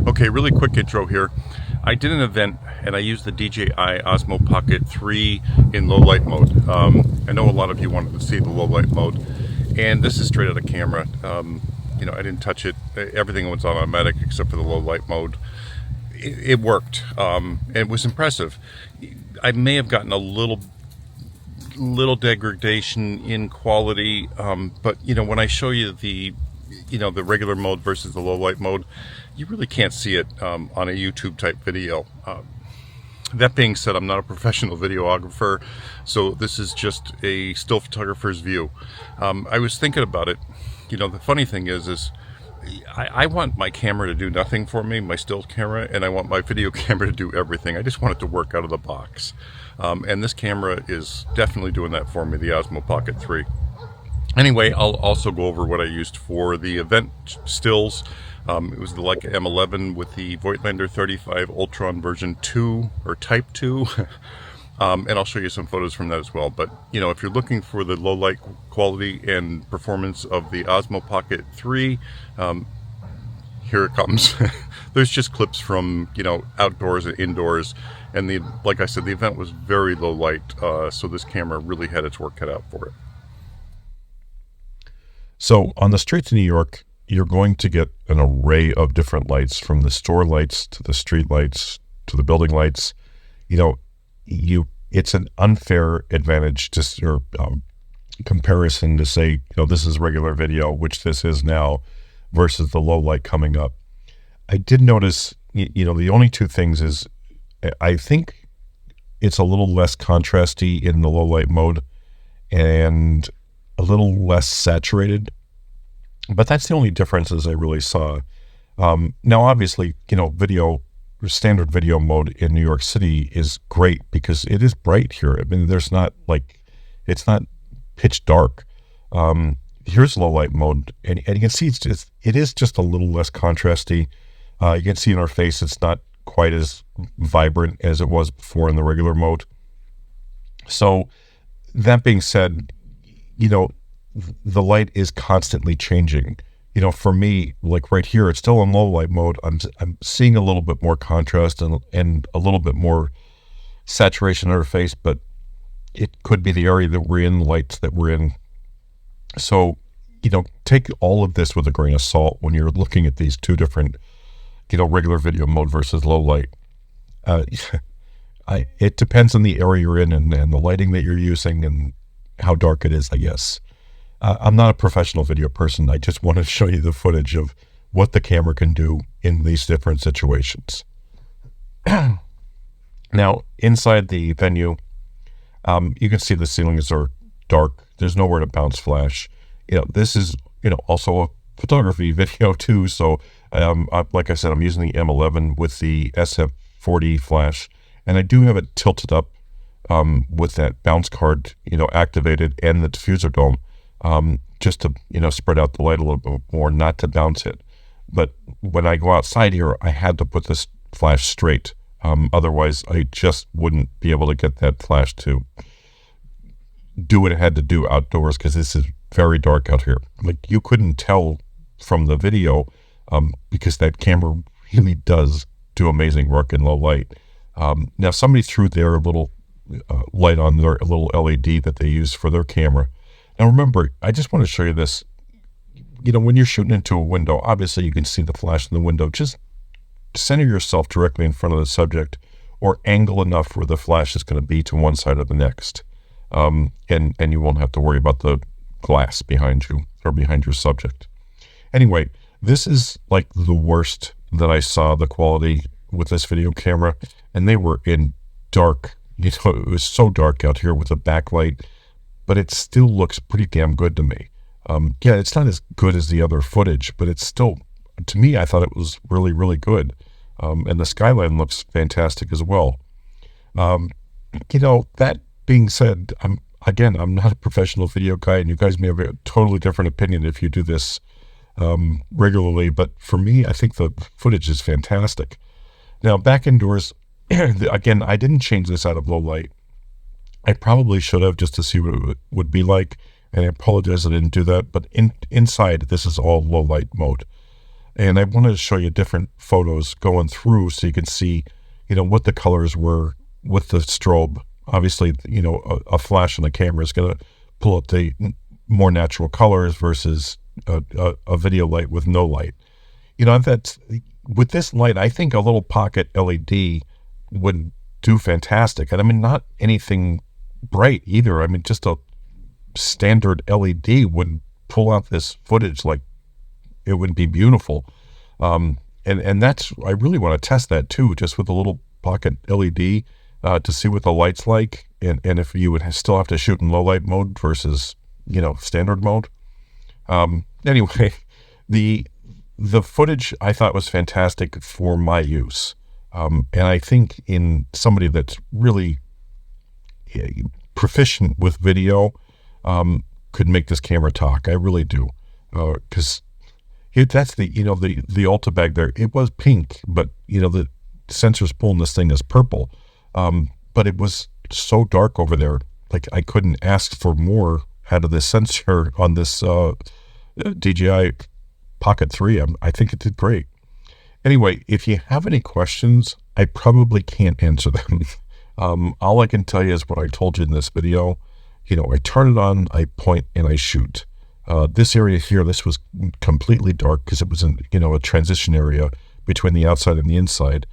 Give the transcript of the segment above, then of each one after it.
Okay, really quick intro here. I did an event and I used the DJI OSMO Pocket 3 in low light mode. I know a lot of you wanted to see the low light mode, and this is straight out of camera. I didn't touch it. Everything was on automatic except for the low light mode. It worked. It was impressive. I may have gotten a little degradation in quality, but when I show you the regular mode versus the low light mode, you really can't see it on a YouTube type video. That being said, I'm not a professional videographer, so this is just a still photographer's view. I was thinking about it. The funny thing is I want my camera to do nothing for me, my still camera, and I want my video camera to do everything. I just want it to work out of the box. And this camera is definitely doing that for me, the Osmo Pocket 3. Anyway, I'll also go over what I used for the event stills. It was the Leica M11 with the Voigtlander 35 Ultron version 2 or Type 2. And I'll show you some photos from that as well. But, if you're looking for the low light quality and performance of the Osmo Pocket 3, here it comes. There's just clips from, outdoors and indoors. And like I said, the event was very low light. So this camera really had its work cut out for it. So on the streets of New York, you're going to get an array of different lights, from the store lights to the street lights to the building lights. It's an unfair advantage or comparison to say, this is regular video, which this is now, versus the low light coming up. I did notice, the only two things is I think it's a little less contrasty in the low light mode and a little less saturated, but that's the only differences I really saw. Now, obviously, standard video mode in New York City is great because it is bright here. I mean, it's not pitch dark. Here's low light mode, and you can see it is just a little less contrasty. You can see in our face it's not quite as vibrant as it was before in the regular mode. So that being said, the light is constantly changing. For me, like right here, it's still in low light mode. I'm seeing a little bit more contrast and a little bit more saturation on our face, but it could be the area that we're in, the lights that we're in. So, take all of this with a grain of salt when you're looking at these two different, regular video mode versus low light. It depends on the area you're in and the lighting that you're using and how dark it is, I guess. I'm not a professional video person. I just want to show you the footage of what the camera can do in these different situations. Now, inside the venue, you can see the ceilings are dark. There's nowhere to bounce flash. This is, also a photography video too. So, like I said, I'm using the M11 with the SF 40 flash, and I do have it tilted up with that bounce card, activated, and the diffuser dome. Just to, spread out the light a little bit more, not to bounce it. But when I go outside here, I had to put this flash straight. Otherwise, I just wouldn't be able to get that flash to do what it had to do outdoors, because this is very dark out here. Like, you couldn't tell from the video, because that camera really does do amazing work in low light. Now, somebody threw their little light on their little LED that they use for their camera. Now remember, I just want to show you this. When you're shooting into a window, obviously you can see the flash in the window. Just center yourself directly in front of the subject, or angle enough where the flash is going to be to one side or the next. And you won't have to worry about the glass behind you or behind your subject. Anyway, this is like the worst that I saw the quality with this video camera, and they were in dark. It was so dark out here with the backlight, but it still looks pretty damn good to me. Yeah, it's not as good as the other footage, but it's still, to me, I thought it was really, really good. And the skyline looks fantastic as well. That being said, I'm not a professional video guy, and you guys may have a totally different opinion if you do this regularly, but for me, I think the footage is fantastic. Now, back indoors, again, I didn't change this out of low light. I probably should have, just to see what it would be like, and I apologize I didn't do that, but inside, this is all low light mode. And I wanted to show you different photos going through so you can see, what the colors were with the strobe. Obviously, a flash on the camera is going to pull up the more natural colors versus a video light with no light. With this light, I think a little pocket LED would do fantastic. And I mean, not anything bright either. I mean, just a standard LED would pull out this footage like it would be beautiful. And that's, I really want to test that too, just with a little pocket LED to see what the light's like. And if you would still have to shoot in low light mode versus, standard mode. Anyway, the footage I thought was fantastic for my use. And I think in somebody that's really proficient with video, could make this camera talk. I really do. Because that's the Ulta bag there. It was pink, but the sensor's pulling this thing as purple. But it was so dark over there. Like I couldn't ask for more out of this sensor on this DJI Pocket 3. I think it did great. Anyway, if you have any questions, I probably can't answer them. All I can tell you is what I told you in this video. I turn it on, I point, and I shoot. This area here, this was completely dark because it was in, a transition area between the outside and the inside.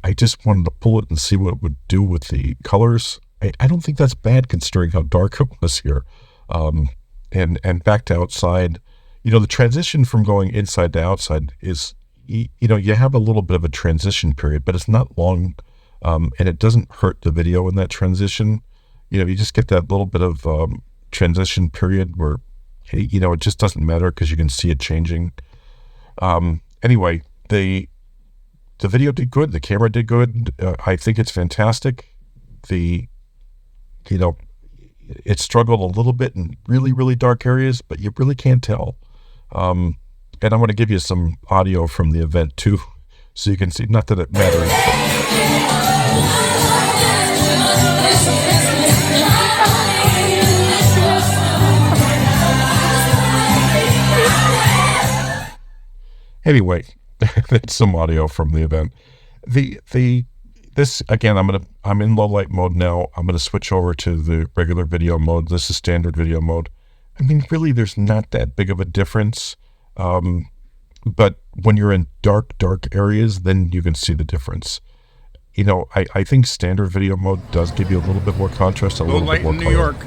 I just wanted to pull it and see what it would do with the colors. I don't think that's bad considering how dark it was here. And back to outside, the transition from going inside to outside is, you have a little bit of a transition period, but it's not long, and it doesn't hurt the video in that transition. You just get that little bit of transition period where, it just doesn't matter because you can see it changing. Anyway, the video did good. The camera did good. I think it's fantastic. It struggled a little bit in really, really dark areas, but you really can't tell. And I'm going to give you some audio from the event too, so you can see, not that it matters. Anyway, that's some audio from the event. This again, I'm in low light mode now. I'm gonna switch over to the regular video mode. This is standard video mode. I mean, really, there's not that big of a difference. But when you're in dark areas, then you can see the difference. I think standard video mode does give you a little bit more contrast, a little bit more color. Low light in New York.